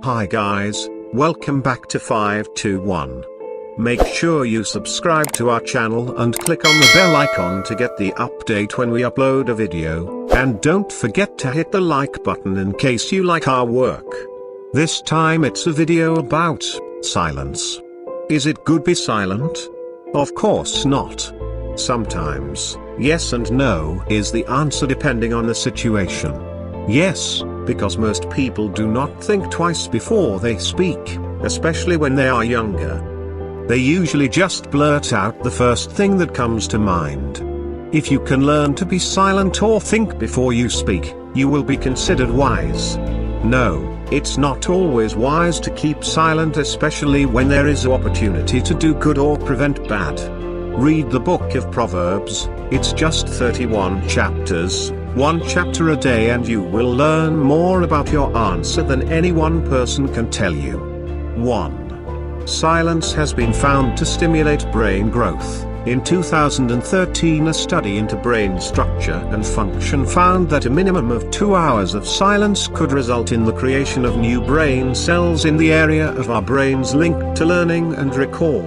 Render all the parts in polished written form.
Hi guys, welcome back to 521. Make sure you subscribe to our channel and click on the bell icon to get the update when we upload a video, and don't forget to hit the like button in case you like our work. This time it's a video about silence. Is it good to be silent? Of course not. Sometimes, yes and no is the answer depending on the situation. Yes, because most people do not think twice before they speak, especially when they are younger. They usually just blurt out the first thing that comes to mind. If you can learn to be silent or think before you speak, you will be considered wise. No, it's not always wise to keep silent, especially when there is an opportunity to do good or prevent bad. Read the book of Proverbs, it's just 31 chapters, one chapter a day, and you will learn more about your answer than any one person can tell you. 1. Silence has been found to stimulate brain growth. In 2013, a study into brain structure and function found that a minimum of 2 hours of silence could result in the creation of new brain cells in the area of our brains linked to learning and recall.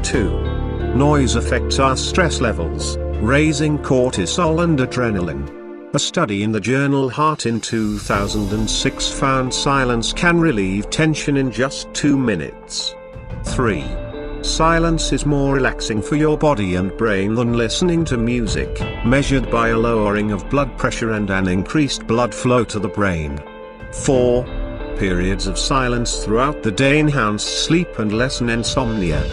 2. Noise affects our stress levels, raising cortisol and adrenaline. A study in the journal Heart in 2006 found silence can relieve tension in just 2 minutes. 3. Silence is more relaxing for your body and brain than listening to music, measured by a lowering of blood pressure and an increased blood flow to the brain. 4. Periods of silence throughout the day enhance sleep and lessen insomnia.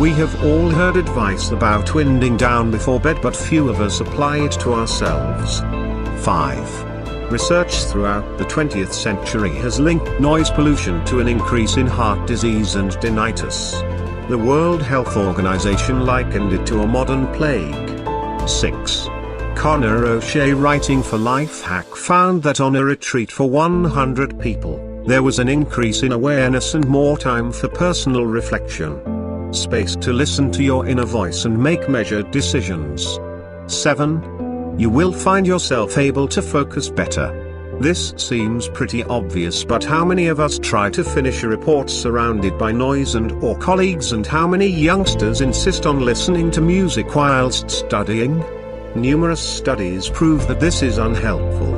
We have all heard advice about winding down before bed, but few of us apply it to ourselves. 5. Research throughout the 20th century has linked noise pollution to an increase in heart disease and tinnitus. The World Health Organization likened it to a modern plague. 6. Connor O'Shea, writing for Lifehack, found that on a retreat for 100 people, there was an increase in awareness and more time for personal reflection. Space to listen to your inner voice and make measured decisions. 7. You will find yourself able to focus better. This seems pretty obvious, but how many of us try to finish a report surrounded by noise or colleagues, and how many youngsters insist on listening to music whilst studying? Numerous studies prove that this is unhelpful.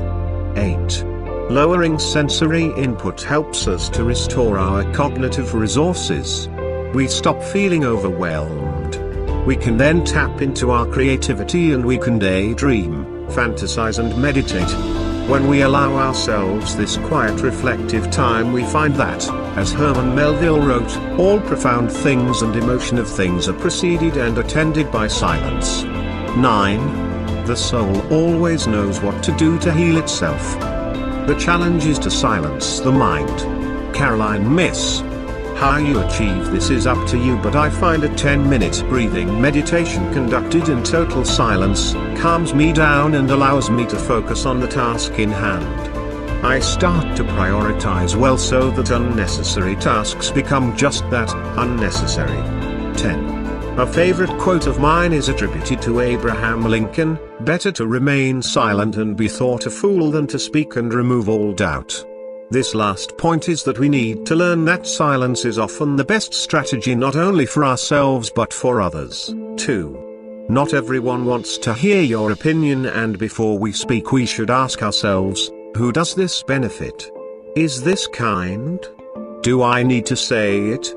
8. Lowering sensory input helps us to restore our cognitive resources. We stop feeling overwhelmed. We can then tap into our creativity and we can daydream, fantasize and meditate. When we allow ourselves this quiet reflective time, we find that, as Herman Melville wrote, all profound things and emotion of things are preceded and attended by silence. 9. The soul always knows what to do to heal itself. The challenge is to silence the mind. Caroline Miss. How you achieve this is up to you, but I find a 10-minute breathing meditation conducted in total silence calms me down and allows me to focus on the task in hand. I start to prioritize well so that unnecessary tasks become just that, unnecessary. 10. A favorite quote of mine is attributed to Abraham Lincoln: "Better to remain silent and be thought a fool than to speak and remove all doubt." This last point is that we need to learn that silence is often the best strategy, not only for ourselves but for others, too. Not everyone wants to hear your opinion, and before we speak we should ask ourselves, who does this benefit? Is this kind? Do I need to say it?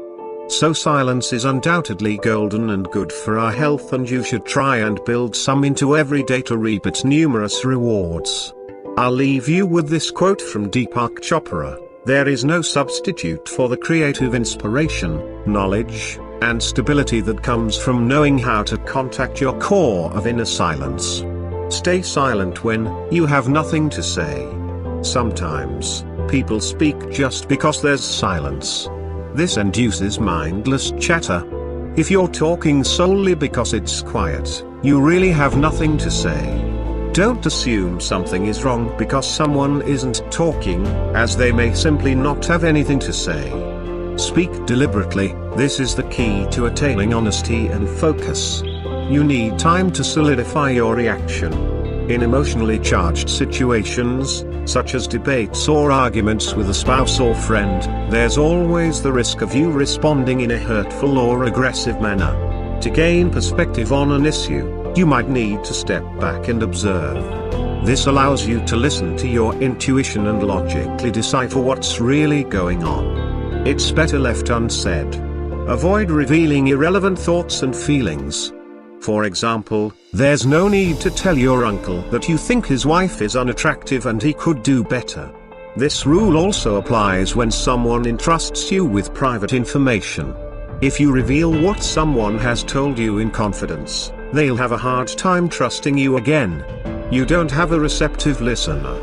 So silence is undoubtedly golden and good for our health, and you should try and build some into every day to reap its numerous rewards. I'll leave you with this quote from Deepak Chopra: "There is no substitute for the creative inspiration, knowledge, and stability that comes from knowing how to contact your core of inner silence." Stay silent when you have nothing to say. Sometimes, people speak just because there's silence. This induces mindless chatter. If you're talking solely because it's quiet, you really have nothing to say. Don't assume something is wrong because someone isn't talking, as they may simply not have anything to say. Speak deliberately. This is the key to attaining honesty and focus. You need time to solidify your reaction. In emotionally charged situations, such as debates or arguments with a spouse or friend, there's always the risk of you responding in a hurtful or aggressive manner. To gain perspective on an issue, you might need to step back and observe. This allows you to listen to your intuition and logically decipher what's really going on. It's better left unsaid. Avoid revealing irrelevant thoughts and feelings. For example, there's no need to tell your uncle that you think his wife is unattractive and he could do better. This rule also applies when someone entrusts you with private information. If you reveal what someone has told you in confidence, they'll have a hard time trusting you again. You don't have a receptive listener.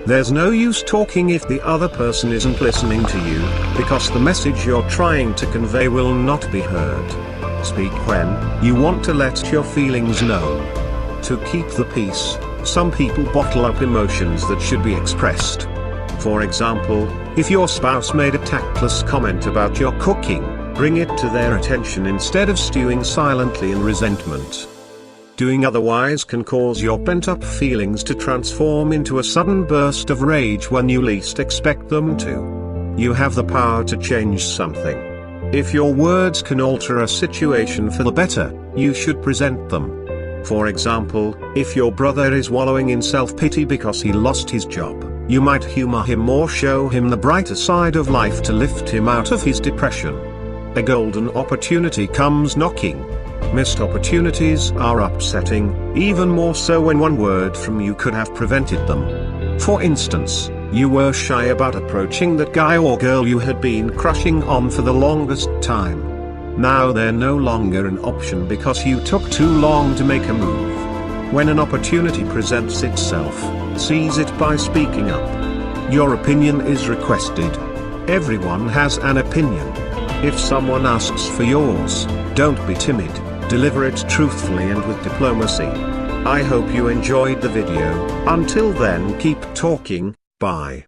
There's no use talking if the other person isn't listening to you, because the message you're trying to convey will not be heard. Speak when you want to let your feelings known. To keep the peace, some people bottle up emotions that should be expressed. For example, if your spouse made a tactless comment about your cooking, bring it to their attention instead of stewing silently in resentment. Doing otherwise can cause your pent-up feelings to transform into a sudden burst of rage when you least expect them to. You have the power to change something. If your words can alter a situation for the better, you should present them. For example, if your brother is wallowing in self-pity because he lost his job, you might humor him or show him the brighter side of life to lift him out of his depression. A golden opportunity comes knocking. Missed opportunities are upsetting, even more so when one word from you could have prevented them. For instance, you were shy about approaching that guy or girl you had been crushing on for the longest time. Now they're no longer an option because you took too long to make a move. When an opportunity presents itself, seize it by speaking up. Your opinion is requested. Everyone has an opinion. If someone asks for yours, don't be timid. Deliver it truthfully and with diplomacy. I hope you enjoyed the video. Until then, keep talking. Bye.